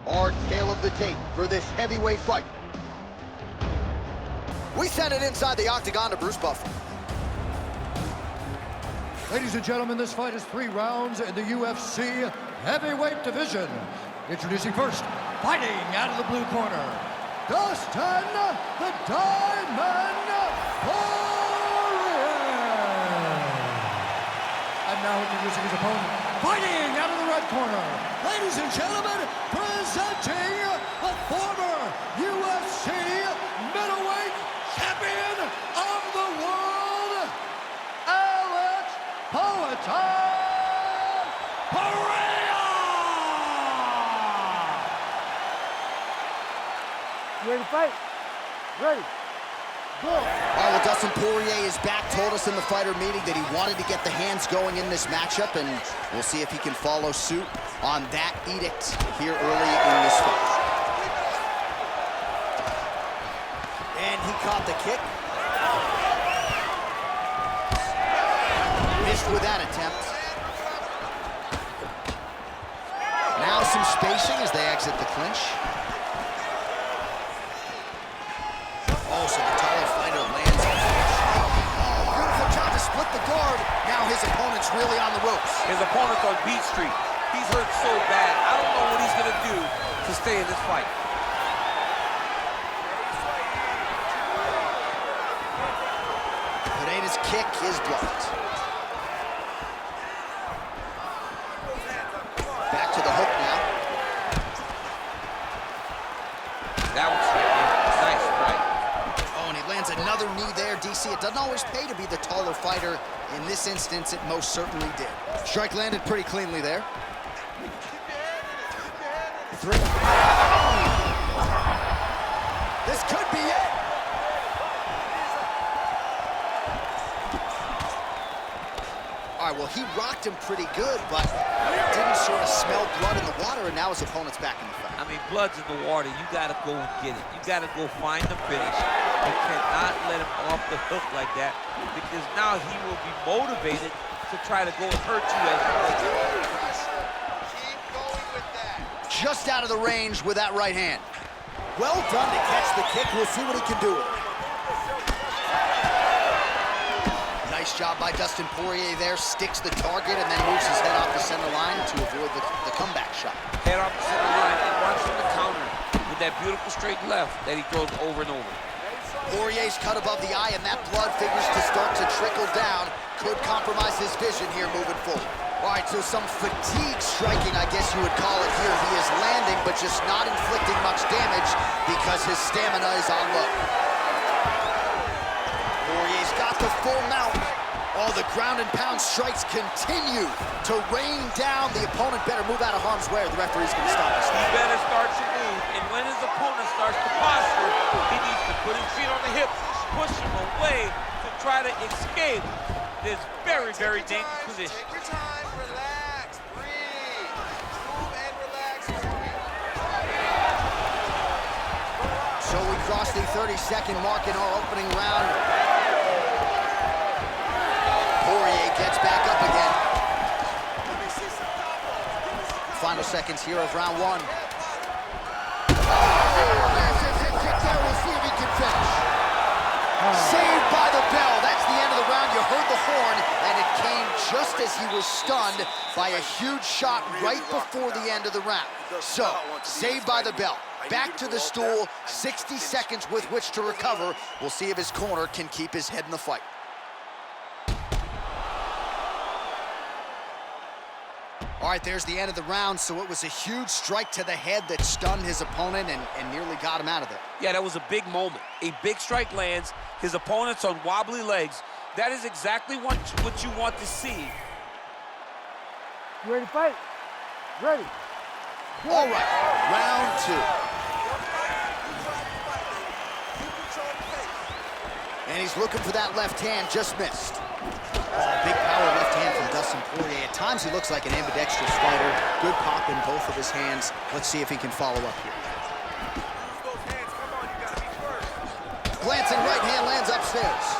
Our tale of the tape for this heavyweight fight. We send it inside the octagon to Bruce Buffer. Ladies and gentlemen, this fight is 3 rounds in the UFC heavyweight division. Introducing first, fighting out of the blue corner, Dustin the Diamond Poirier. And now introducing his opponent, fighting out of the red corner, ladies and gentlemen, presenting the former UFC middleweight champion of the world, Pereira! You ready to fight? Ready. Go. All right, well, Dustin Poirier is back, told us in the fighter meeting that he wanted to get the hands going in this matchup, and we'll see if he can follow suit on that edict here early in this fight. And he caught the kick. Missed with that attempt. Now some spacing as they exit the clinch. Oh, so the taller fighter lands on the beautiful job to split the guard. Now his opponent's really on the ropes. His opponent's on beat street. He's hurt so bad. I don't know what he's gonna do to stay in this fight. Pereira's kick is blocked. Back to the hook now. That was nice strike. Oh, and he lands another knee there, DC. It doesn't always pay to be the taller fighter. In this instance, it most certainly did. Strike landed pretty cleanly there. 3. This could be it. All right, well, he rocked him pretty good, but didn't sort of smell blood in the water, and now his opponent's back in the fight. I mean, blood's in the water. You gotta go and get it. You gotta go find the finish. You cannot let him off the hook like that, because now he will be motivated to try to go and hurt you as you go. Keep going with that. Just out of the range with that right hand. Well done to catch the kick. We'll see what he can do with it. Nice job by Dustin Poirier there. Sticks the target and then moves his head off the center line to avoid the comeback shot. Head off the center line and watch him to counter with that beautiful straight left that he throws over and over. Poirier's cut above the eye, and that blood figures to start to trickle down. Could compromise his vision here moving forward. All right, so some fatigue striking, I guess you would call it here. He is landing, but just not inflicting much damage because his stamina is on low. Poirier's got the full mount. All the ground and pound strikes continue to rain down. The opponent better move out of harm's way or the referee's going to stop this. He better start to move, and when his opponent starts to posture, he needs to put his feet on the hips, push him away to try to escape this very, very dangerous position. Take your time, relax, breathe. Move and relax. So we crossed the 30-second mark in our opening round. Poirier gets back up again. Final seconds here of round 1. We'll see if he can finish. Saved by the bell. That's the end of the round. You heard the horn, and it came just as he was stunned by a huge shot right before the end of the round. So, saved by the bell. Back to the stool, 60 seconds with which to recover. We'll see if his corner can keep his head in the fight. All right, there's the end of the round, so it was a huge strike to the head that stunned his opponent and nearly got him out of there. Yeah, that was a big moment. A big strike lands, his opponent's on wobbly legs. That is exactly what you want to see. You ready to fight? Ready. Go. All right, round 2. And he's looking for that left hand, just missed. Oh, big power left hand from Dustin Poirier. At times he looks like an ambidextrous fighter. Good pop in both of his hands. Let's see if he can follow up here. Glancing right hand lands upstairs.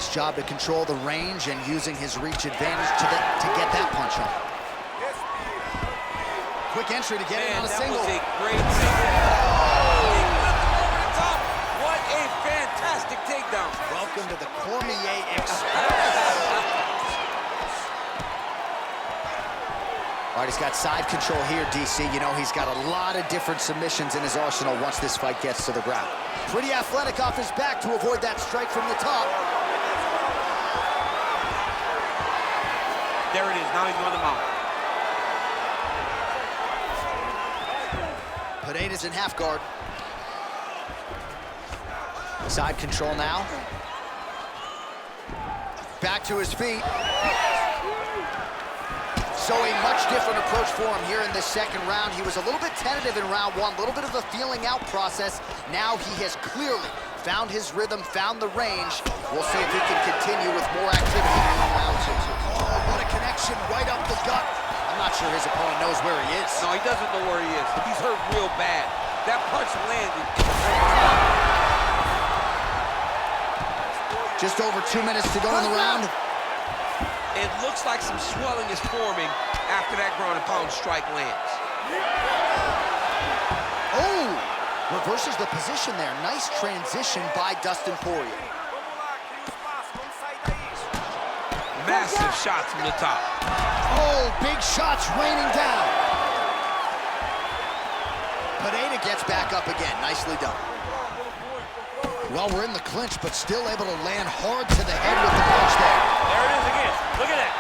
Nice job to control the range and using his reach advantage to get that punch on. Quick entry to get it on a single. That was a great single. He flipped him over the top. What a fantastic takedown. Welcome to the Cormier experience. All right, he's got side control here, DC. You know, he's got a lot of different submissions in his arsenal once this fight gets to the ground. Pretty athletic off his back to avoid that strike from the top. There it is. Now he's on the mount. Pereira's in half guard. Side control now. Back to his feet. So a much different approach for him here in this second round. He was a little bit tentative in round one, a little bit of a feeling out process. Now he has clearly found his rhythm, found the range. We'll see if he can continue with more activity in round two. Oh, what a connection right up the gut. I'm not sure his opponent knows where he is. No, he doesn't know where he is. He's hurt real bad. That punch landed. Just over 2 minutes to go in the round. It looks like some swelling is forming after that ground and pound strike lands. Oh, reverses the position there. Nice transition by Dustin Poirier. Massive shots from the top. Oh, big shots raining down. Pereira gets back up again. Nicely done. Well, we're in the clinch, but still able to land hard to the head with the punch there. There it is again. Look at that.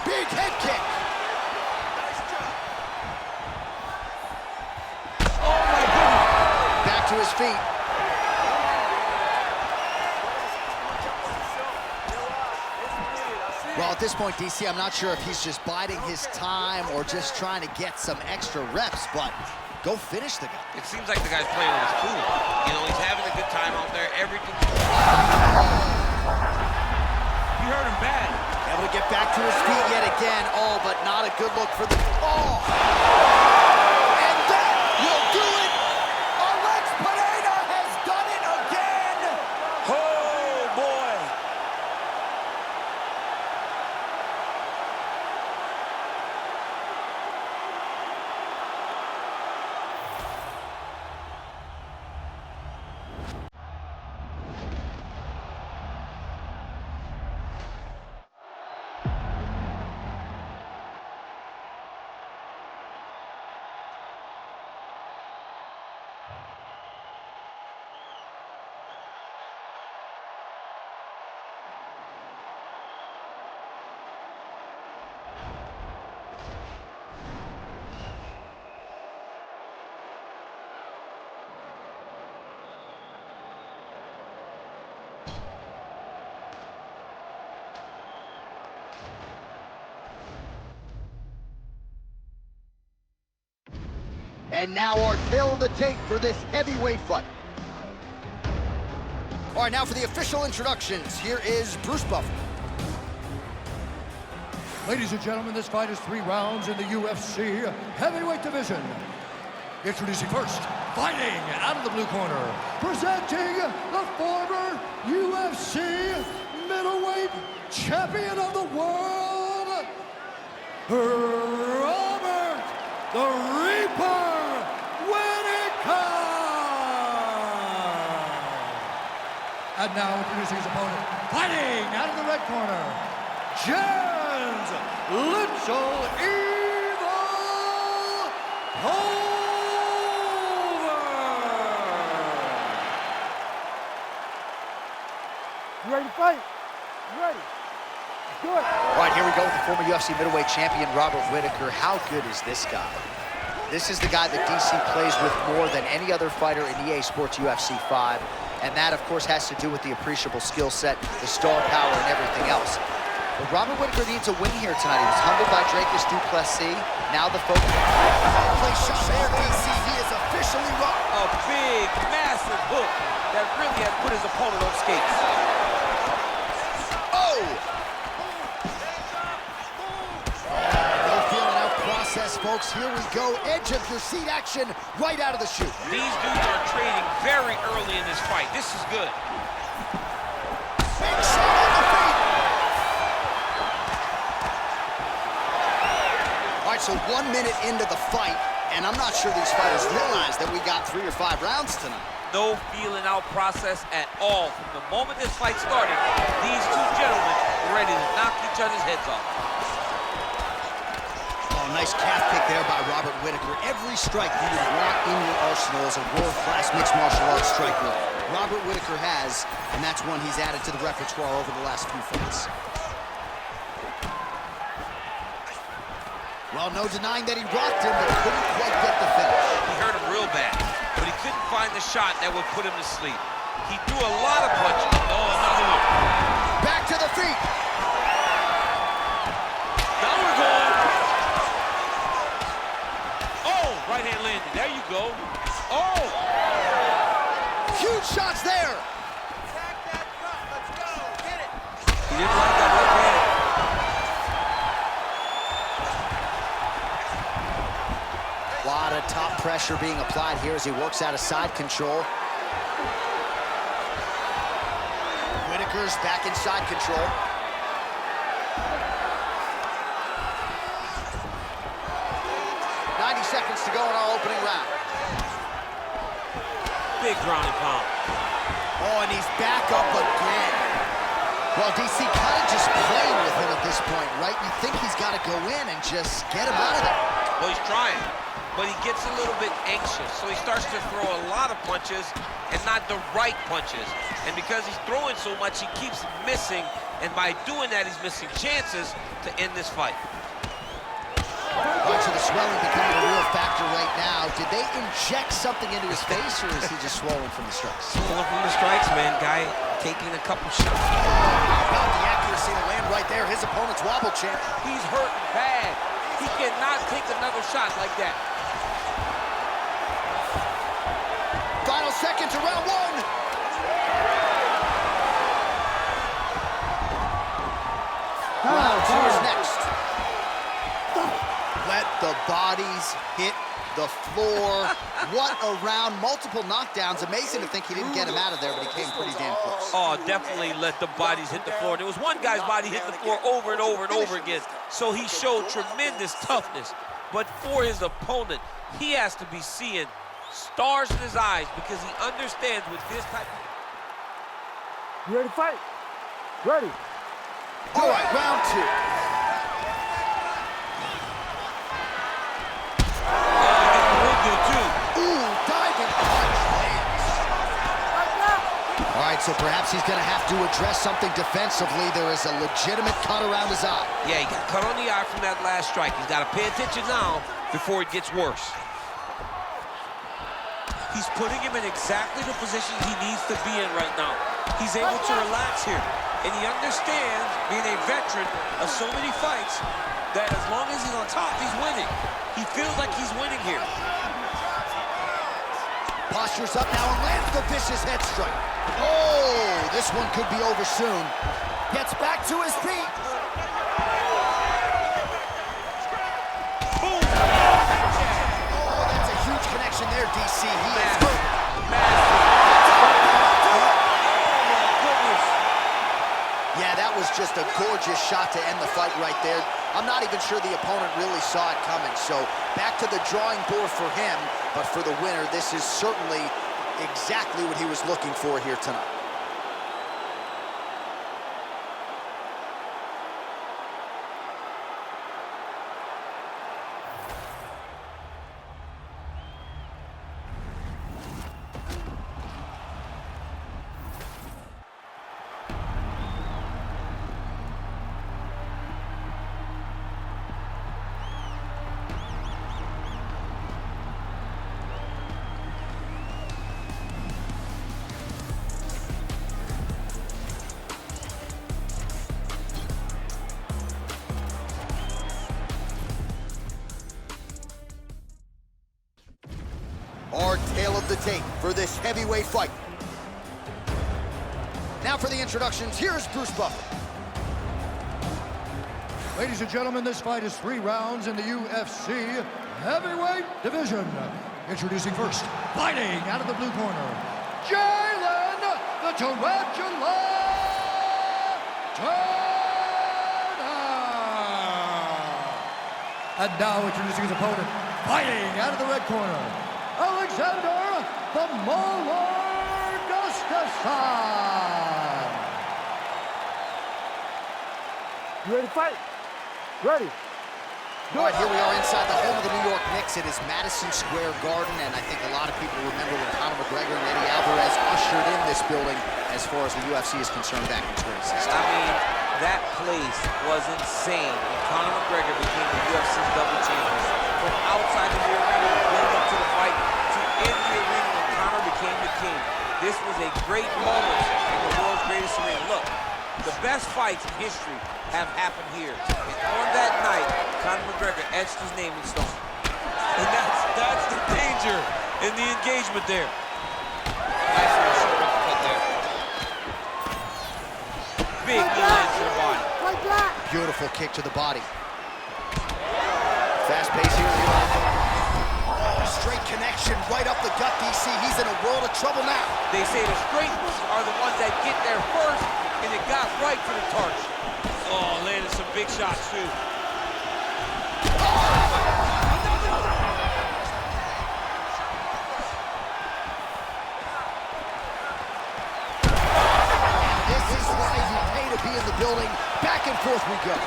Big head kick. Oh, my goodness. Back to his feet. Well, at this point, DC, I'm not sure if he's just biding his time or just trying to get some extra reps, but go finish the guy. It seems like the guy's playing with his food. You know, he's having a good time out there. Everything. You heard him bad. Able to get back to his feet yet again. Oh, but not a good look for the... Oh! And that will do it! Alex Pereira has done it again! Oh, boy. And now our tail of the tape for this heavyweight fight. All right, now for the official introductions. Here is Bruce Buffer. Ladies and gentlemen, this fight is 3 rounds in the UFC heavyweight division. Introducing first, fighting out of the blue corner, presenting the former UFC middleweight champion of the world, Robert the Reaper Whittaker! And now introducing his opponent, fighting out of the red corner, Jens Little Evil Pulver! You ready to fight? You ready? Do it. All right, here we go with the former UFC middleweight champion, Robert Whittaker. How good is this guy? This is the guy that DC plays with more than any other fighter in EA Sports UFC 5. And that, of course, has to do with the appreciable skill set, the star power, and everything else. But Robert Whittaker needs a win here tonight. He was humbled by Dracus du Plessis. Now the focus... Play shot there, DC. He is officially rocked. A big, massive hook that really has put his opponent on skates. Oh! No feeling out process for folks. Here we go. Edge of your seat action right out of the chute. These dudes are trading very early in this fight. This is good. Big shot on the feet. All right, so 1 minute into the fight, and I'm not sure these fighters realize that we got 3 or 5 rounds tonight. No feeling out process at all. From the moment this fight started, these two gentlemen were ready to knock each other's heads off. Oh, nice calf kick there by Robert Whittaker. Every strike you would want in your arsenal as a world-class mixed martial arts striker, Robert Whittaker has, and that's one he's added to the repertoire over the last few fights. Well, no denying that he rocked him, but couldn't quite get the finish. He hurt him real bad, but he couldn't find the shot that would put him to sleep. He threw a lot of punches. Oh, another one. Back to the feet. Now we're going. Oh, right hand landed. There you go. Oh! Huge shots there. Attack that front. Let's go. Get it. He didn't like that left hand. A lot of top pressure being applied here as he works out of side control. Whittaker's back in side control. Seconds to go in our opening round. Big ground and pound. Oh, and he's back up again. Well, DC kind of just playing with him at this point, right? You think he's got to go in and just get him out of there. Well, he's trying, but he gets a little bit anxious, so he starts to throw a lot of punches and not the right punches. And because he's throwing so much, he keeps missing, and by doing that, he's missing chances to end this fight. All right, so the swelling becoming a real factor right now. Did they inject something into his face, or is he just swollen from the strikes? Swollen from the strikes, man. Guy taking a couple shots. How about the accuracy to land right there? His opponent's wobble champ. He's hurting bad. He cannot take another shot like that. Final seconds of round 1. Round 2 is next. Let the bodies hit the floor. What a round. Multiple knockdowns. Amazing to think he didn't get him out of there, but he came pretty damn close. Oh, definitely let the bodies hit the floor. There was one guy's body hit the floor over and over and over again. So he showed tremendous toughness. But for his opponent, he has to be seeing stars in his eyes because he understands with this type of... You ready to fight? Ready. All right, round 2. Ooh, diving punch lands. All right, so perhaps he's gonna have to address something defensively. There is a legitimate cut around his eye. Yeah, he got cut on the eye from that last strike. He's got to pay attention now before it gets worse. He's putting him in exactly the position he needs to be in right now. He's able to relax here, and he understands, being a veteran of so many fights, that as long as he's on top, he's winning. He feels like he's winning here. Postures up now and lands the vicious head strike. Oh, this one could be over soon. Gets back to his feet. Boom! Oh, that's a huge connection there, DC. He is hurt. Yeah, that was just a gorgeous shot to end the fight right there. I'm not even sure the opponent really saw it coming. So back to the drawing board for him, but for the winner, this is certainly exactly what he was looking for here tonight. Our tale of the tape for this heavyweight fight. Now for the introductions, here's Bruce Buffer. Ladies and gentlemen, this fight is 3 rounds in the UFC heavyweight division. Introducing first, fighting out of the blue corner, Jalin, the Tarantula Turner. And now introducing his opponent, fighting out of the red corner, Alexander the Mauler Gustafsson. You ready to fight? Ready. All right, here we are inside the home of the New York Knicks. It is Madison Square Garden, and I think a lot of people remember when Conor McGregor and Eddie Alvarez ushered in this building as far as the UFC is concerned back in 2016. I mean, that place was insane when Conor McGregor became the UFC's double champion. From outside of the arena, building up to the fight, to in the arena when Conor became the king. This was a great moment in the world's greatest arena. Look, the best fights in history have happened here. And on that night, Conor McGregor etched his name in stone. And that's the danger in the engagement there. Nice little shoulder cut there. Big knee lands to the body. Like that. Beautiful kick to the body. Fast pace here. Oh, straight connection right up the gut, DC. He's in a world of trouble now. They say the straight are the ones that get there first, and it got right to the target. Oh, landed some big shots, too. This is why you pay to be in the building. Back and forth we go.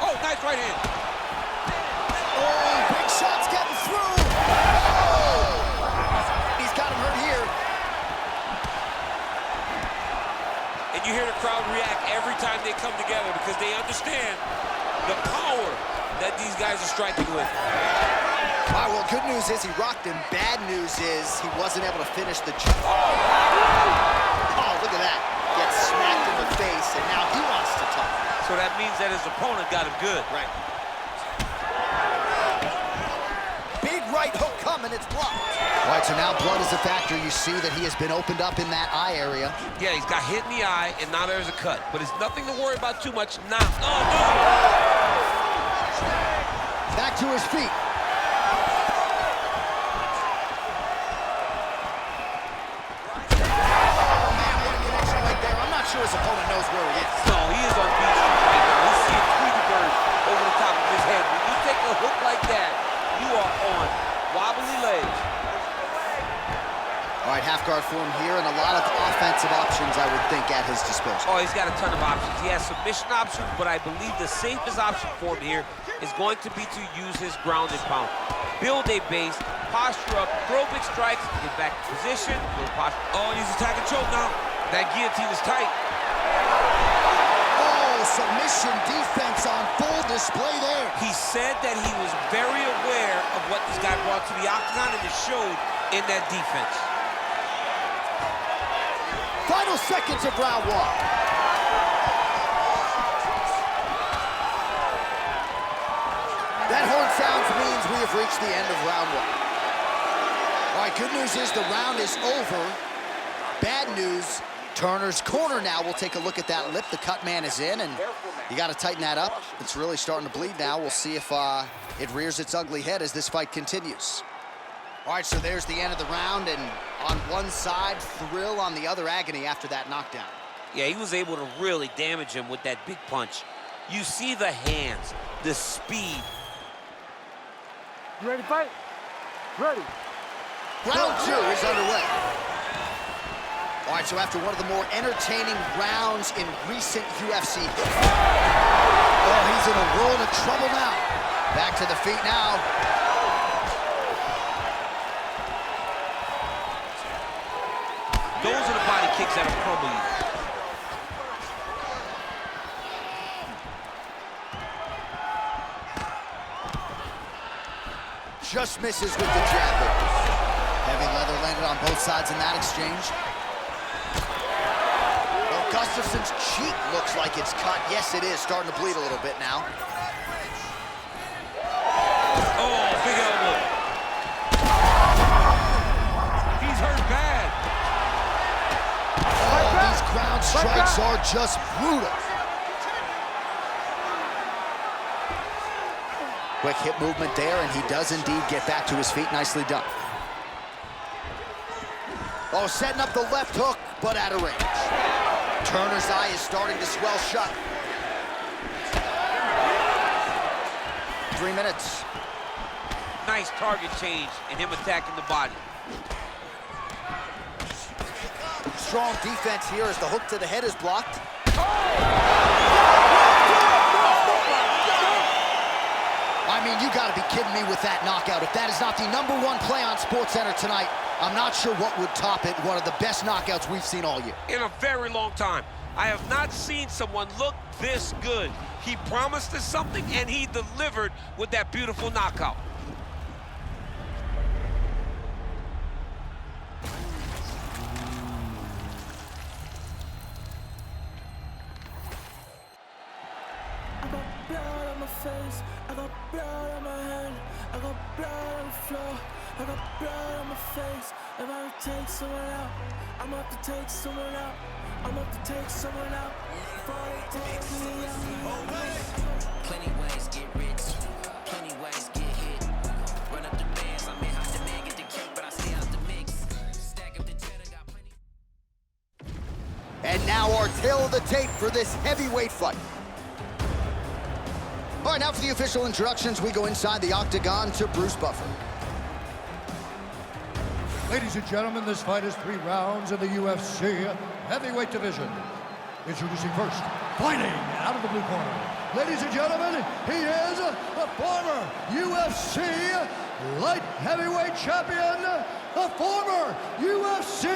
Oh, nice right hand. Oh, big shots getting through. Oh! He's got him hurt here. And you hear the crowd react every time they come together because they understand the power that these guys are striking with. All right, well, good news is he rocked him. Bad news is he wasn't able to finish the job. Oh, look at that. Gets smacked in the face, and now he wants to talk. So that means that his opponent got him good. Right. Big right hook coming, it's blocked. All right, so now blood is a factor. You see that he has been opened up in that eye area. Yeah, he's got hit in the eye, and now there's a cut. But it's nothing to worry about too much now. Oh, no! Back to his feet. Oh, man, what a connection right there. I'm not sure his opponent knows where he is. No, he is on beat street right now. He's seeing Tweety Bird over the top of his head. When you take a hook like that, you are on wobbly legs. All right, half guard form here, and a lot of offensive options, I would think, at his disposal. Oh, he's got a ton of options. He has submission options, but I believe the safest option for him here is going to be to use his ground and pound. Build a base, posture up, throw big strikes, get back in position, build posture. Oh, he's attacking choke now. That guillotine is tight. Oh, submission defense on full display there. He said that he was very aware of what this guy brought to the octagon, and it showed in that defense. Final seconds of round one. That horn sounds means we have reached the end of round one. All right, good news is the round is over. Bad news, Turner's corner now. We'll take a look at that lip. The cut man is in, and you got to tighten that up. It's really starting to bleed now. We'll see if it rears its ugly head as this fight continues. All right, so there's the end of the round, and on one side, thrill, on the other, agony after that knockdown. Yeah, he was able to really damage him with that big punch. You see the hands, the speed. You ready to fight? Ready. Round two is underway. All right, so after one of the more entertaining rounds in recent UFC. Oh, he's in a world of trouble now. Back to the feet now. Those are the body kicks that will crumble you. Just misses with the jab. Heavy leather landed on both sides in that exchange. Well, Gustafsson's cheek looks like it's cut. Yes, it is. Starting to bleed a little bit now. Oh, big elbow. He's hurt bad. Oh, these ground strikes are just brutal. Quick hip movement there, and he does indeed get back to his feet. Nicely done. Oh, setting up the left hook, but out of range. Turner's eye is starting to swell shut. 3 minutes. Nice target change and him attacking the body. Strong defense here as the hook to the head is blocked. I mean, you gotta be kidding me with that knockout. If that is not the #1 play on SportsCenter tonight, I'm not sure what would top it. One of the best knockouts we've seen all year. In a very long time. I have not seen someone look this good. He promised us something, and he delivered with that beautiful knockout. I got blood on my face, I got blood on my hand, I got blood on the floor, I got blood on my face. If I take someone out, I'm up to take someone out. I'm up to take someone out. Before they take me out. Plenty ways get rich, plenty ways get hit. Run up the bands, I mean how the man get the cake, but I stay out the mix. Stack up the cheddar, got plenty. And now our tail of the tape for this heavyweight fight. All right, now for the official introductions, we go inside the octagon to Bruce Buffer. Ladies and gentlemen, this fight is 3 rounds in the UFC heavyweight division. Introducing first, fighting out of the blue corner. Ladies and gentlemen, he is a former UFC light heavyweight champion, a former UFC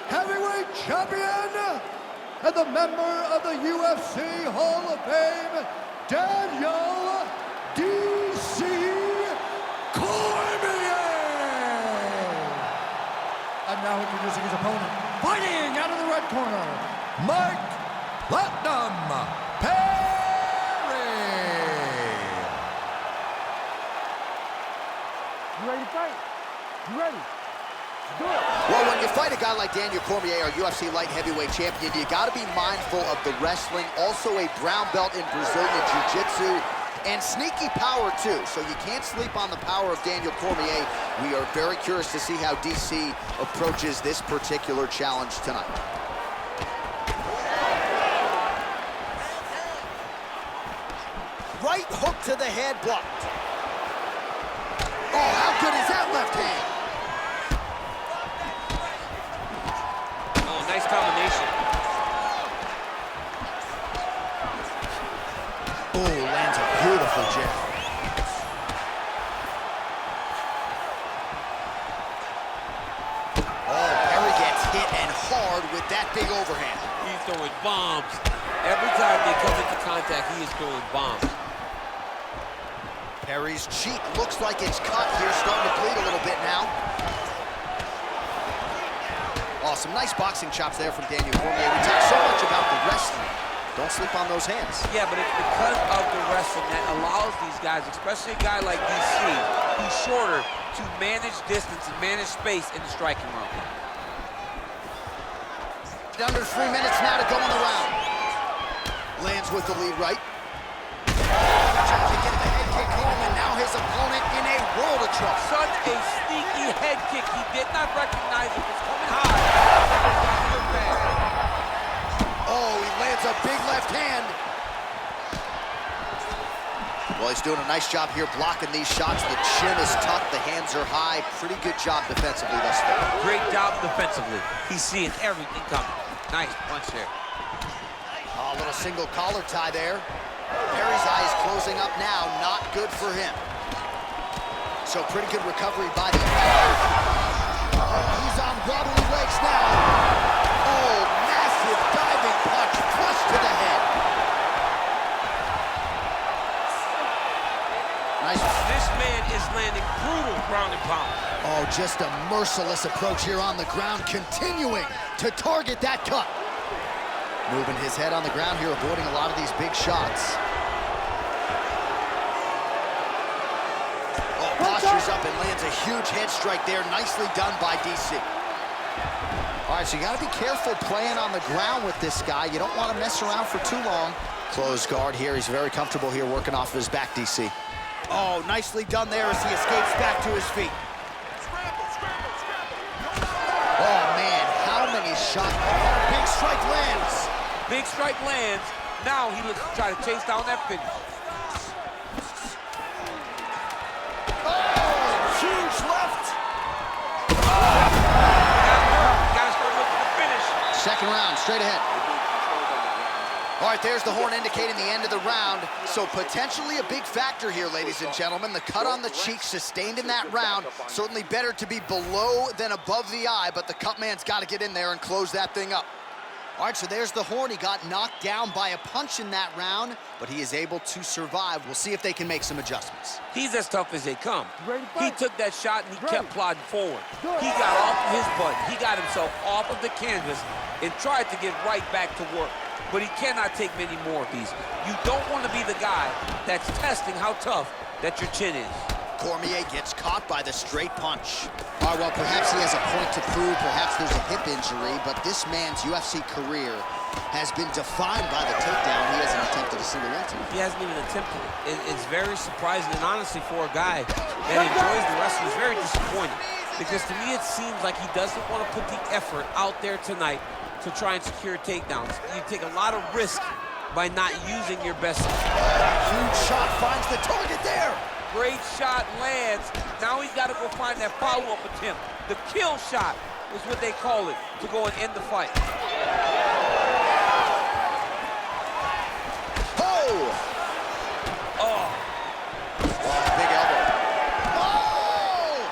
heavyweight champion, and the member of the UFC Hall of Fame, Daniel D.C. Cormier. And now introducing his opponent, fighting out of the red corner, Mike Platinum Perry. You ready to fight? You ready? Do it. Well, when you fight a guy like Daniel Cormier, our UFC light heavyweight champion, you got to be mindful of the wrestling, also a brown belt in Brazilian Jiu-Jitsu, and sneaky power too, so you can't sleep on the power of Daniel Cormier. We are very curious to see how DC approaches this particular challenge tonight. Right hook to the head blocked. Oh, how good is that left hand? Oh, nice combination. Oh, lands a beautiful jab. Oh, Perry gets hit and hard with that big overhand. He's throwing bombs. Every time they come into contact, he is throwing bombs. Perry's cheek looks like it's cut here, starting to bleed a little bit now. Oh, some nice boxing chops there from Daniel Cormier. We talk so much about the wrestling. Don't sleep on those hands. Yeah, but it's because of the wrestling that allows these guys, especially a guy like DC, who's shorter, to manage distance and manage space in the striking room. Under 3 minutes now to go in the round. Lands with the lead right. Trying to get the head kick home, and now his opponent in a world of trouble. Such a sneaky head kick. He did not recognize it was coming high. Oh, he lands a big left hand. Well, he's doing a nice job here blocking these shots. The chin is tucked, the hands are high. Pretty good job defensively thus far. Great job defensively. He's seeing everything coming. Nice punch there. Oh, a little single collar tie there. Perry's eye is closing up now. Not good for him. So pretty good recovery by the... He's on wobbly legs now. Oh, massive diving punch, flush to the head. Nice. This man is landing brutal ground and pound. Oh, just a merciless approach here on the ground, continuing to target that cut. Moving his head on the ground here, avoiding a lot of these big shots. Oh, postures up and lands a huge head strike there. Nicely done by DC. All right, so you got to be careful playing on the ground with this guy. You don't want to mess around for too long. Closed guard here. He's very comfortable here working off of his back, DC. Oh, nicely done there as he escapes back to his feet. Oh, man, how many shots? Big strike lands. Big strike lands. Now he looks to try to chase down that finish. Oh, huge left. Got to start looking to finish. Second round, straight ahead. All right, there's the horn indicating the end of the round. So potentially a big factor here, ladies and gentlemen. The cut on the cheek sustained in that round. Certainly better to be below than above the eye, but the cut man's got to get in there and close that thing up. All right, so there's the horn. He got knocked down by a punch in that round, but he is able to survive. We'll see if they can make some adjustments. He's as tough as they come. He took that shot and he kept plodding forward. Good. He got off of his butt. He got himself off of the canvas and tried to get right back to work. But he cannot take many more of these. You don't want to be the guy that's testing how tough that your chin is. Cormier gets caught by the straight punch. All right, well, perhaps he has a point to prove. Perhaps there's a hip injury, but this man's UFC career has been defined by the takedown. He hasn't attempted a single one tonight. He hasn't even attempted it. It's very surprising, and honestly, for a guy that enjoys the wrestling, it's very disappointing. Because to me, it seems like he doesn't want to put the effort out there tonight to try and secure takedowns. You take a lot of risk by not using your best. Huge shot finds the target there. Great shot lands. Now he's got to go find that follow-up attempt. The kill shot is what they call it, to go and end the fight. Oh! Oh. Oh, big elbow. Oh!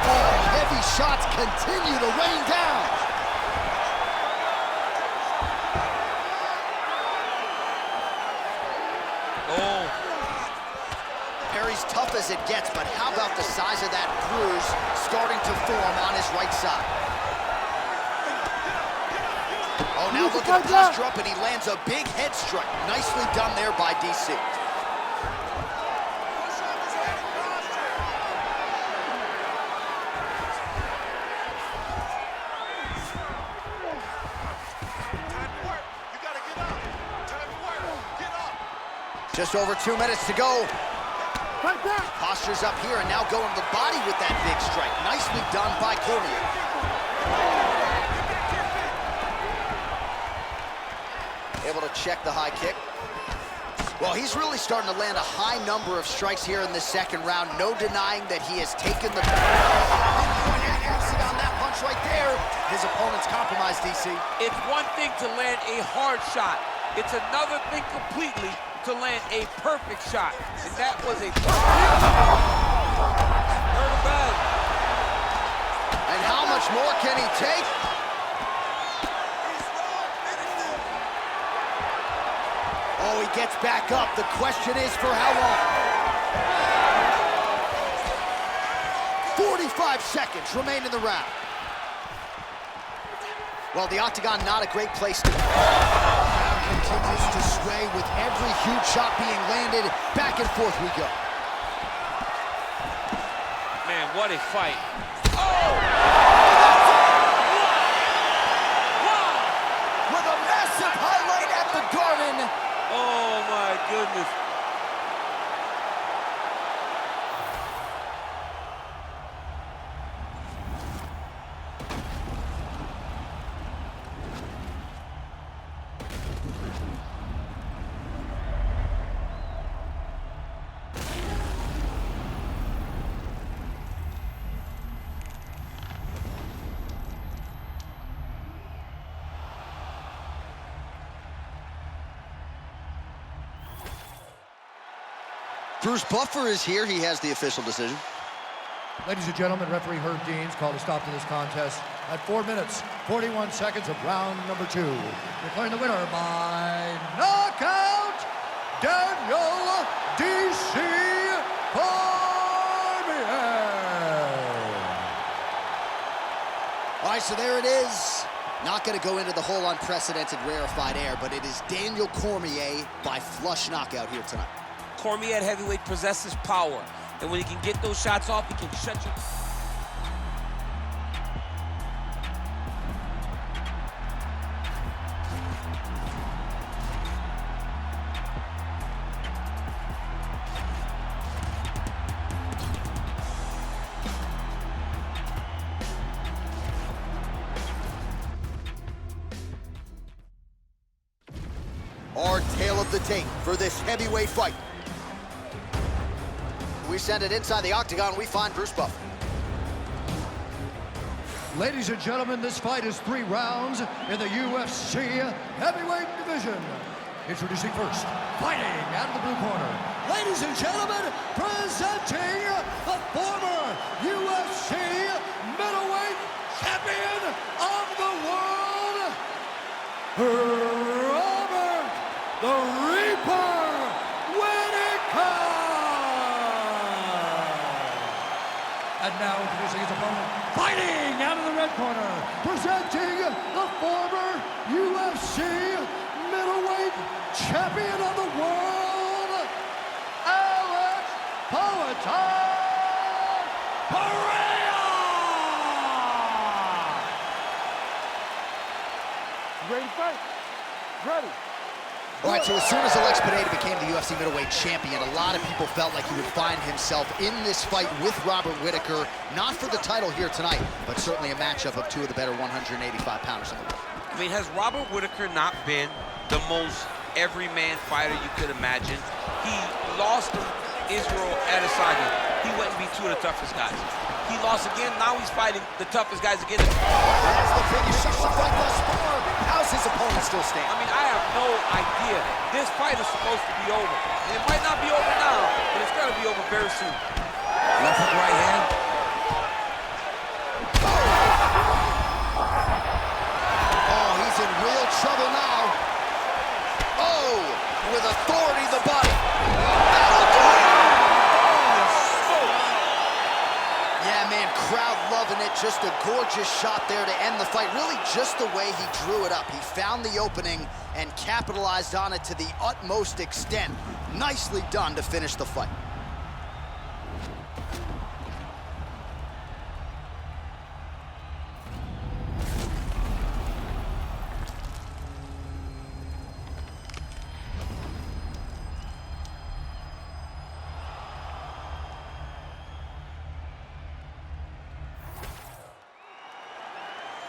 Oh, heavy shots continue to rain down. Oh. Perry's tough as it gets, but how about the size of that bruise starting to form on his right side? Oh, now look at the posture up, and he lands a big head strike. Nicely done there by DC. Just over 2 minutes to go. Posture's up here and now going to the body with that big strike. Nicely done by Cormier. Able to check the high kick. Well, he's really starting to land a high number of strikes here in this second round. No denying that he has taken the on that punch right there. His opponent's compromised, DC. It's one thing to land a hard shot. It's another thing completely to land a perfect shot. And that was a perfect bag. And how much more can he take? Oh, he gets back up. The question is for how long? 45 seconds remain in the round. Well, the octagon, not a great place to be. Continues to sway with every huge shot being landed. Back and forth we go. Man, what a fight. Oh! With a massive highlight at the Garden. Oh, my goodness. Bruce Buffer is here. He has the official decision. Ladies and gentlemen, referee Herb Deans called a stop to this contest at 4 minutes, 41 seconds of round number 2. Declaring the winner by knockout, Daniel D.C. Cormier. All right, so there it is. Not going to go into the whole unprecedented rarefied air, but it is Daniel Cormier by flush knockout here tonight. Cormier at heavyweight possesses power. And when he can get those shots off, he can shut you. our tale of the tape for this heavyweight fight. We send it inside the octagon, we find Bruce Buffer. Ladies and gentlemen, this fight is 3 rounds in the UFC heavyweight division. Introducing first, fighting out of the blue corner. Ladies and gentlemen, presenting the former UFC middleweight champion of the world, Robert the Reaper Whittaker! And now introducing his opponent, fighting out of the red corner, presenting the former UFC middleweight champion of the world, Alex Pereira! Ready to fight? Ready. All right, so as soon as Alex Pereira became the UFC middleweight champion, a lot of people felt like he would find himself in this fight with Robert Whittaker, not for the title here tonight, but certainly a matchup of 2 of the better 185-pounders in the world. I mean, has Robert Whittaker not been the most everyman fighter you could imagine? He lost to Israel Adesanya. He went and beat 2 of the toughest guys. He lost again, now he's fighting the toughest guys again. That's the finish of the fight thus far. How's his opponent still stand? I mean, I have no idea. This fight is supposed to be over. And it might not be over now, but it's gonna be over very soon. Left hook, right hand. Oh, he's in real trouble now. Oh, with authority the body. Yeah, man, crowd loving it. Just a gorgeous shot there to end the fight. Really just the way he drew it up. He found the opening and capitalized on it to the utmost extent. Nicely done to finish the fight.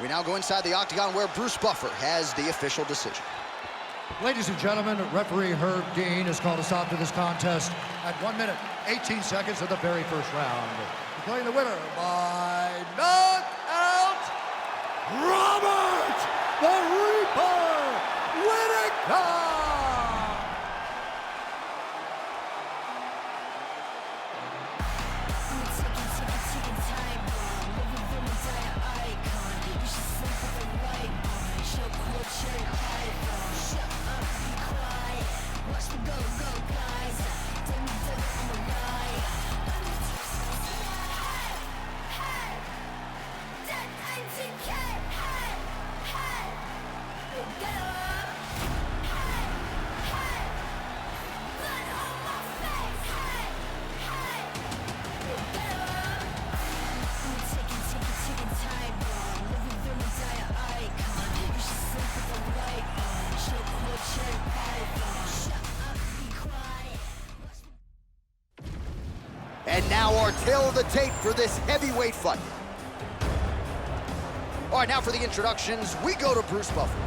We now go inside the octagon where Bruce Buffer has the official decision. Ladies and gentlemen, referee Herb Dean has called a stop to this contest at 1 minute, 18 seconds of the very first round. Declaring the winner by knockout, Robert the Reaper Whittaker! And now our tale of the tape for this heavyweight fight. All right, now for the introductions, we go to Bruce Buffer.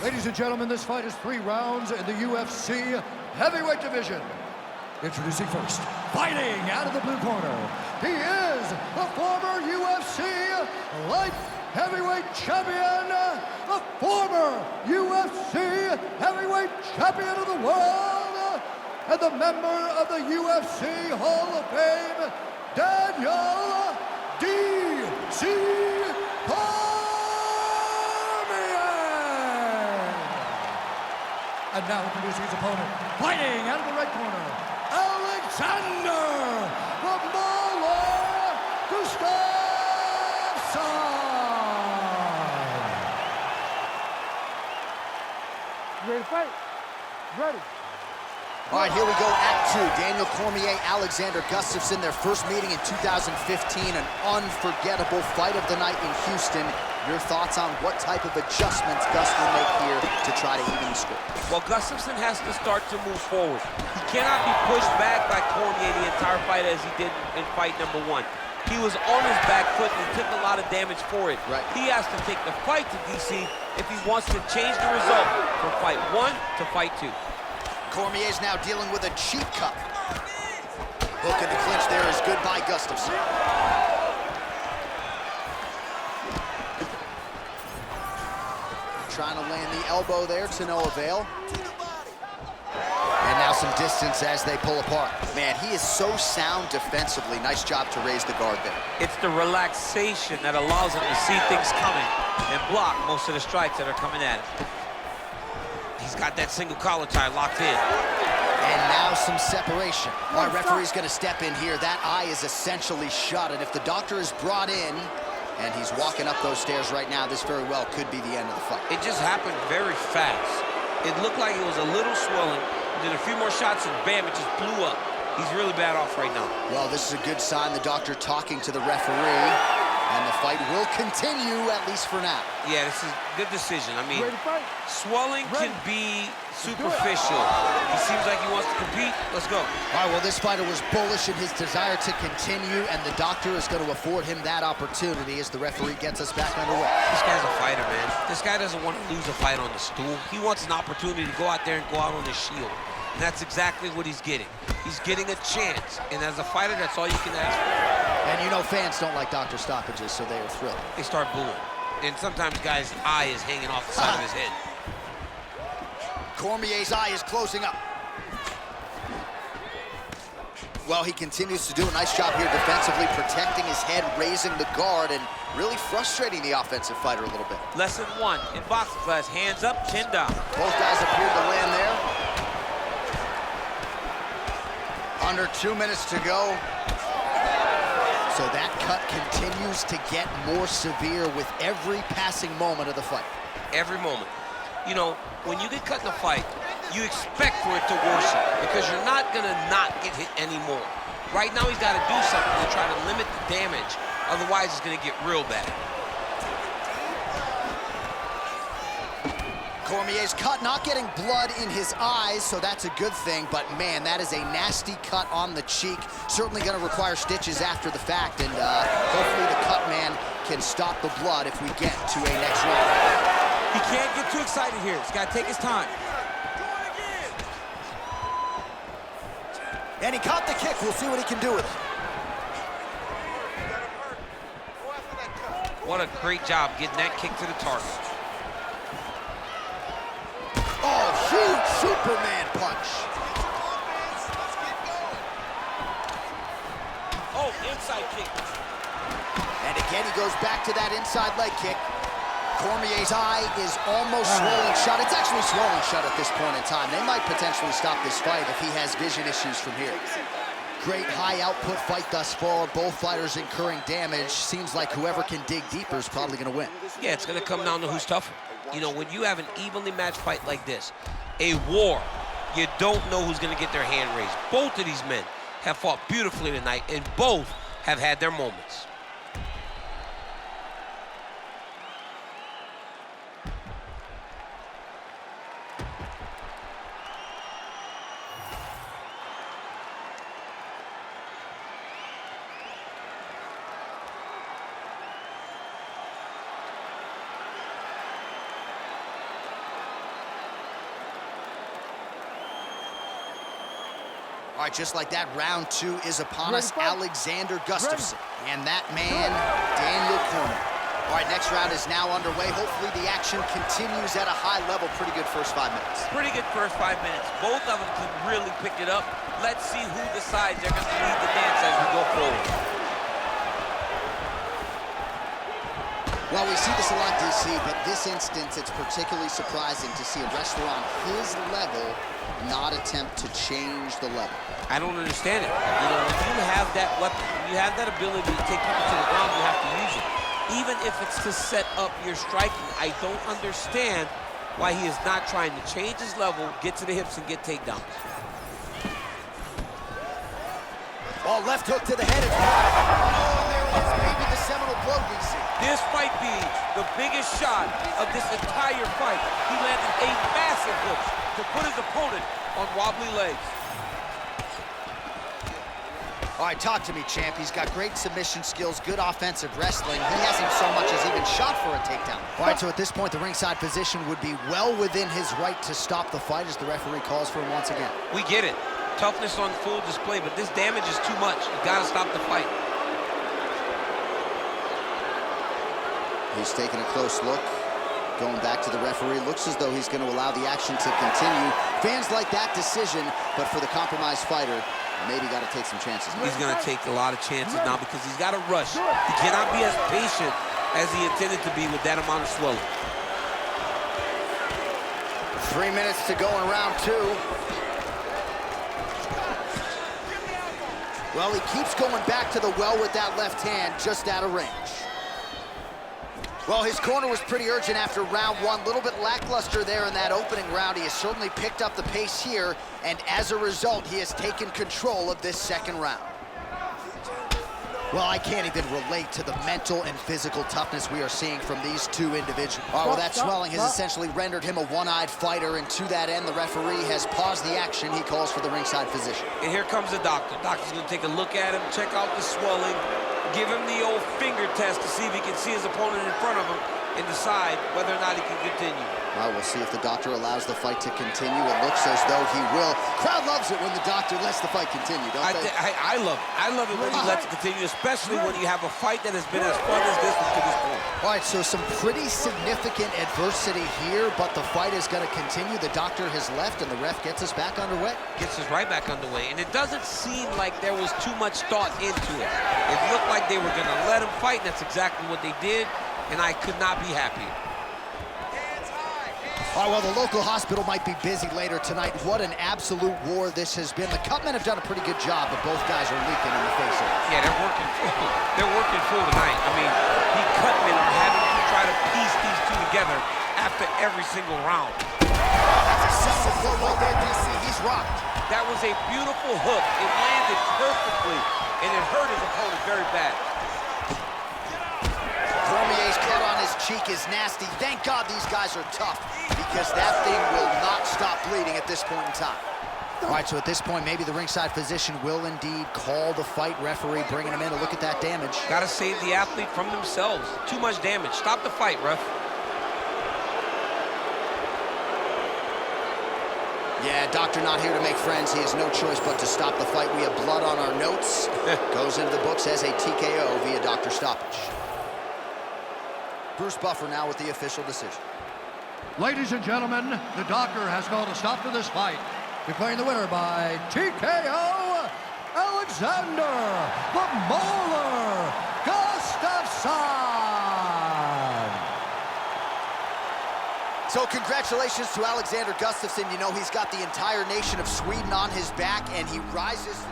Ladies and gentlemen, this fight is 3 rounds in the UFC heavyweight division. Introducing first, fighting out of the blue corner, he is the former UFC light heavyweight champion, the former UFC heavyweight champion of the world, and the member of the UFC Hall of Fame, Daniel D.C. Cormier! And now introducing his opponent, fighting out of the red corner, Alexander the Mauler Gustafsson! Ready to fight? Ready. All right, here we go, Act 2. Daniel Cormier, Alexander Gustafsson, their first meeting in 2015, an unforgettable fight of the night in Houston. Your thoughts on what type of adjustments Gus will make here to try to even the score? Well, Gustafsson has to start to move forward. He cannot be pushed back by Cormier the entire fight as he did in fight number 1. He was on his back foot and he took a lot of damage for it. Right. He has to take the fight to DC if he wants to change the result from fight 1 to fight 2. Cormier's now dealing with a cheap cut. Hook in the clinch there is good by Gustafsson. Trying to land the elbow there to no avail. And now some distance as they pull apart. Man, he is so sound defensively. Nice job to raise the guard there. It's the relaxation that allows him to see things coming and block most of the strikes that are coming at him. He's got that single collar tie locked in. And now some separation. Our referee's gonna step in here. That eye is essentially shut, and if the doctor is brought in, and he's walking up those stairs right now, this very well could be the end of the fight. It just happened very fast. It looked like it was a little swelling. Did a few more shots and bam, it just blew up. He's really bad off right now. Well, this is a good sign. The doctor talking to the referee, and the fight will continue, at least for now. Yeah, this is a good decision. I mean, Ready to fight? swelling can be superficial. He seems like he wants to compete. Let's go. All right, well, this fighter was bullish in his desire to continue, and the doctor is going to afford him that opportunity as the referee gets us back underway. This guy's a fighter, man. This guy doesn't want to lose a fight on the stool. He wants an opportunity to go out there and go out on his shield. And that's exactly what he's getting. He's getting a chance. And as a fighter, that's all you can ask for. And you know fans don't like doctor stoppages, so they are thrilled. They start booing. And sometimes guys' eye is hanging off the side of his head. Cormier's eye is closing up. Well, he continues to do a nice job here defensively, protecting his head, raising the guard, and really frustrating the offensive fighter a little bit. Lesson 1 in boxing class, hands up, chin down. Both guys appeared to land there. Under 2 minutes to go. So that cut continues to get more severe with every passing moment of the fight. Every moment. You know, when you get cut in a fight, you expect for it to worsen because you're not going to not get hit anymore. Right now, he's got to do something to try to limit the damage. Otherwise, it's going to get real bad. Cormier's cut, not getting blood in his eyes, so that's a good thing, but man, that is a nasty cut on the cheek. Certainly going to require stitches after the fact, and hopefully the cut man can stop the blood if we get to a next round. He can't get too excited here. He's got to take his time. And he caught the kick. We'll see what he can do with it. What a great job getting that kick to the target. Oh, huge Superman punch. Oh, inside kick. And again, he goes back to that inside leg kick. Cormier's eye is almost swollen shut. It's actually swollen shut at this point in time. They might potentially stop this fight if he has vision issues from here. Great high output fight thus far. Both fighters incurring damage. Seems like whoever can dig deeper is probably going to win. Yeah, it's going to come down to who's tougher. You know, when you have an evenly matched fight like this, a war, you don't know who's going to get their hand raised. Both of these men have fought beautifully tonight, and both have had their moments. All right, just like that, round 2 is upon us. Alexander Gustafsson. And that man, Daniel Cormier. All right, next round is now underway. Hopefully the action continues at a high level. Pretty good first 5 minutes. Pretty good first 5 minutes. Both of them can really pick it up. Let's see who decides they're going to lead the dance as we go forward. Well, we see this a lot, DC, but this instance, it's particularly surprising to see a wrestler on his level not attempt to change the level. I don't understand it. You know, when you have that weapon, when you have that ability to take people to the ground, you have to use it. Even if it's to set up your striking, I don't understand why he is not trying to change his level, get to the hips, and get takedowns. Oh, left hook to the head. Oh, there it is, maybe the seminal blow, DC. This might be the biggest shot of this entire fight. He landed a massive hook to put his opponent on wobbly legs. All right, talk to me, champ. He's got great submission skills, good offensive wrestling. He hasn't so much as even shot for a takedown. All right, so at this point, the ringside position would be well within his right to stop the fight as the referee calls for him once again. We get it. Toughness on full display, but this damage is too much. You gotta stop the fight. He's taking a close look. Going back to the referee, looks as though he's going to allow the action to continue. Fans like that decision, but for the compromised fighter, maybe got to take some chances. He's going to take a lot of chances now because he's got to rush. He cannot be as patient as he intended to be with that amount of swelling. 3 minutes to go in round 2. Well, he keeps going back to the well with that left hand, just out of range. Well, his corner was pretty urgent after round 1. A little bit lackluster there in that opening round. He has certainly picked up the pace here, and as a result, he has taken control of this second round. Well, I can't even relate to the mental and physical toughness we are seeing from these two individuals. Oh, well, that swelling has essentially rendered him a one-eyed fighter, and to that end, the referee has paused the action. He calls for the ringside physician. And here comes the doctor. Doctor's going to take a look at him, check out the swelling, give him the old finger test to see if he can see his opponent in front of him and decide whether or not he can continue. Well, we'll see if the doctor allows the fight to continue. It looks as though he will. Crowd loves it when the doctor lets the fight continue, don't they? I love it. I love it when he lets it continue, especially when you have a fight that has been as fun as this one to this point. All right, so some pretty significant adversity here, but the fight is going to continue. The doctor has left, and the ref gets us back underway. Gets us right back underway, and it doesn't seem like there was too much thought into it. It looked like they were going to let him fight, and that's exactly what they did, and I could not be happier. All right, well, the local hospital might be busy later tonight. What an absolute war this has been. The Cutmen have done a pretty good job, but both guys are leaking in the face of it. Yeah, they're working full tonight. I mean, the Cutmen are having to try to piece these two together after every single round. That's a solid blow right there, DC. He's rocked. That was a beautiful hook. It landed perfectly, and it hurt his opponent very bad. Cormier's cut on his cheek is nasty. Thank God these guys are tough, because that thing will not stop bleeding at this point in time. All right, so at this point, maybe the ringside physician will indeed call the fight. Referee bringing him in to look at that damage. Got to save the athlete from themselves. Too much damage. Stop the fight, ref. Yeah, doctor not here to make friends. He has no choice but to stop the fight. We have blood on our notes. Goes into the books as a TKO via doctor stoppage. Bruce Buffer now with the official decision. Ladies and gentlemen, the doctor has called a stop to this fight, declaring the winner by TKO, Alexander the Mauler Gustafsson. So congratulations to Alexander Gustafsson. You know, he's got the entire nation of Sweden on his back, and he rises.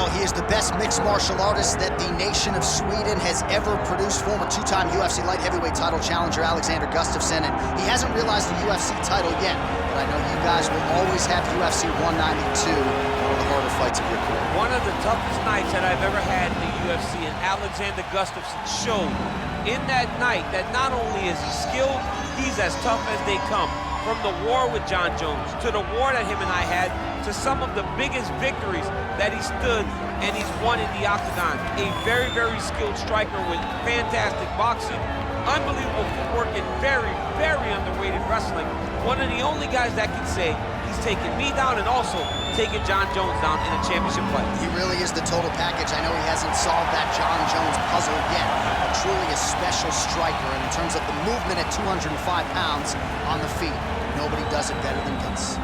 He is the best mixed martial artist that the nation of Sweden has ever produced. Former two-time UFC light heavyweight title challenger Alexander Gustafsson, and he hasn't realized the UFC title yet, but I know you guys will always have UFC 192, one of the harder fights of your career. One of the toughest nights that I've ever had in the UFC, and Alexander Gustafsson showed in that night that not only is he skilled, he's as tough as they come. From the war with John Jones, to the war that him and I had, to some of the biggest victories that he stood and he's won in the octagon. A very, very skilled striker with fantastic boxing, unbelievable footwork, and very, very underrated wrestling. One of the only guys that can say he's taken me down and also taken John Jones down in a championship fight. He really is the total package. I know he hasn't solved that John Jones puzzle yet, but truly a special striker. And in terms of the movement at 205 pounds on the feet, nobody does it better than Gus.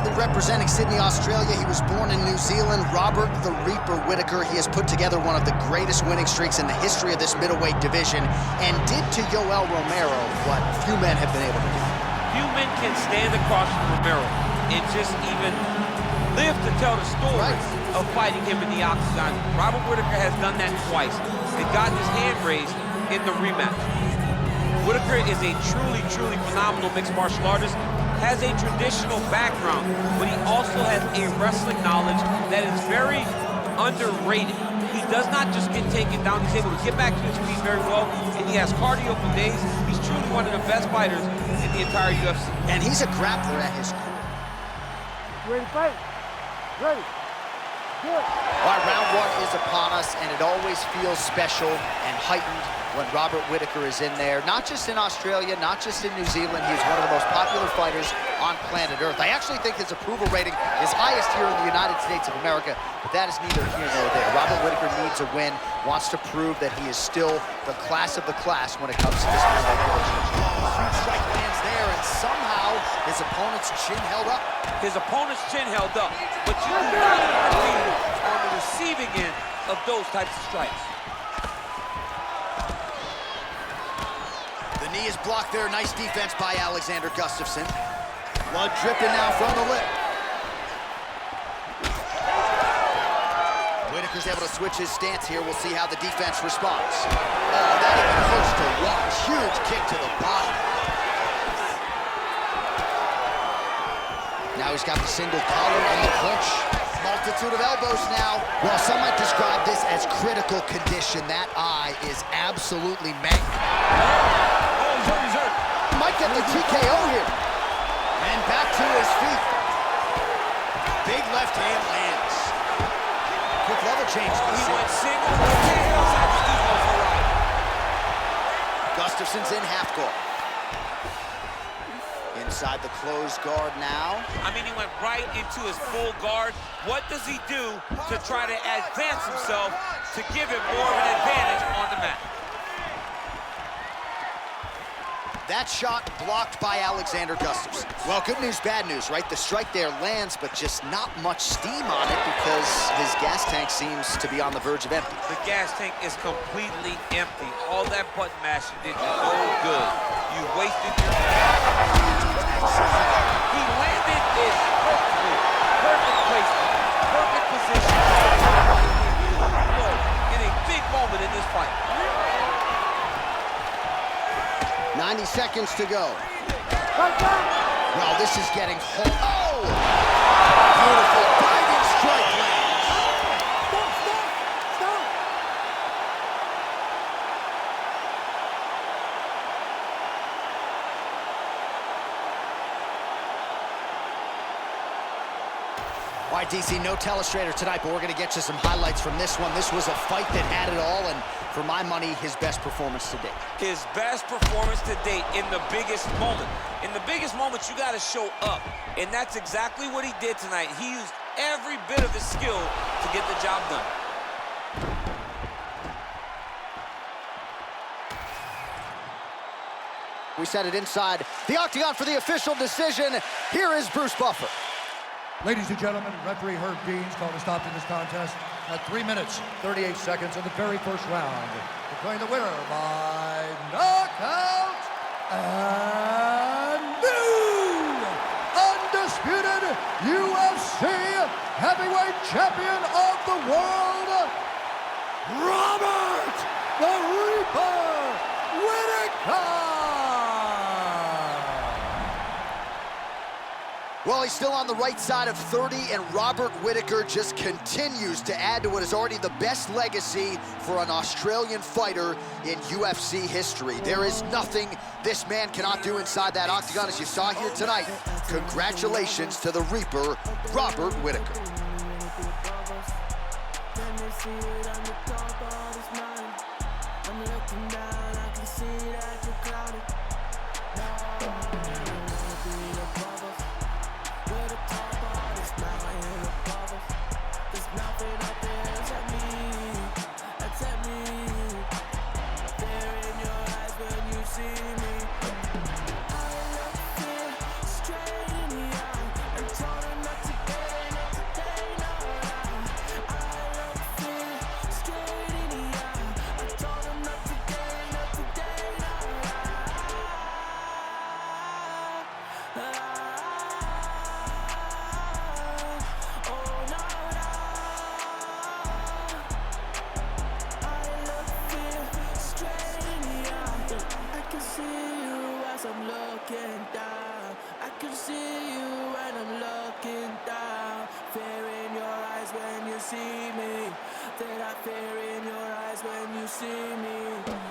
proudly representing Sydney, Australia. He was born in New Zealand. Robert the Reaper Whittaker. He has put together one of the greatest winning streaks in the history of this middleweight division and did to Yoel Romero what few men have been able to do. Few men can stand across from Romero and just even live to tell the story of fighting him in the octagon. Robert Whittaker has done that twice and gotten his hand raised in the rematch. Whittaker is a truly, truly phenomenal mixed martial artist, has a traditional background, but he also has a wrestling knowledge that is very underrated. He does not just get taken down, he's able to get back to his feet very well, and he has cardio for days. He's truly one of the best fighters in the entire UFC. And he's a grappler at his core. Ready to fight? Ready. Good. All right, round one is upon us, and it always feels special and heightened when Robert Whittaker is in there. Not just in Australia, not just in New Zealand. He is one of the most popular fighters on planet Earth. I actually think his approval rating is highest here in the United States of America, but that is neither here nor there. Robert Whittaker needs a win, wants to prove that he is still the class of the class when it comes to this middleweight division. Huge strike lands there, and somehow his opponent's chin held up. His opponent's chin held up, but you do not want to be on the receiving end of those types of strikes. The knee is blocked there. Nice defense by Alexander Gustafsson. Blood dripping now from the lip. Whittaker's able to switch his stance here. We'll see how the defense responds. Oh, that even hurts to watch. Huge kick to the body. Now he's got the single collar and the clinch. Multitude of elbows now. Well, some might describe this as critical condition. That eye is absolutely mangled. Might get the TKO here. And back to his feet. Big left hand lands. Quick level change. He went single. Gustafsson's in half guard. Inside the closed guard now. I mean, he went right into his full guard. What does he do to try to advance himself to give him more of an advantage on the mat? That shot blocked by Alexander Gustafsson. Well, good news, bad news, right? The strike there lands, but just not much steam on it because his gas tank seems to be on the verge of empty. The gas tank is completely empty. All that button mashing did you no good. You wasted your He landed it perfectly. Perfect placement. Perfect position. In a big moment in this fight. 90 seconds to go. Well, this is getting home. Oh! Beautiful diving strike lands. Stop. All right, DC, no telestrator tonight, but we're going to get you some highlights from this one. This was a fight that had it all, and for my money, his best performance to date. His best performance to date in the biggest moment. In the biggest moments, you got to show up, and that's exactly what he did tonight. He used every bit of his skill to get the job done. We set it inside the octagon for the official decision. Here is Bruce Buffer. Ladies and gentlemen, referee Herb Deans called a stop to this contest at 3 minutes, 38 seconds of the very first round. Declaring the winner by knockout and new undisputed UFC heavyweight champion of the world, Robert the Reaper Whittaker! Well, he's still on the right side of 30, and Robert Whittaker just continues to add to what is already the best legacy for an Australian fighter in UFC history. There is nothing this man cannot do inside that octagon, as you saw here tonight. Congratulations to the Reaper, Robert Whittaker. Straight in the eye and told her to see you when I'm looking down. Fear in your eyes when you see me. There that fear in your eyes when you see me.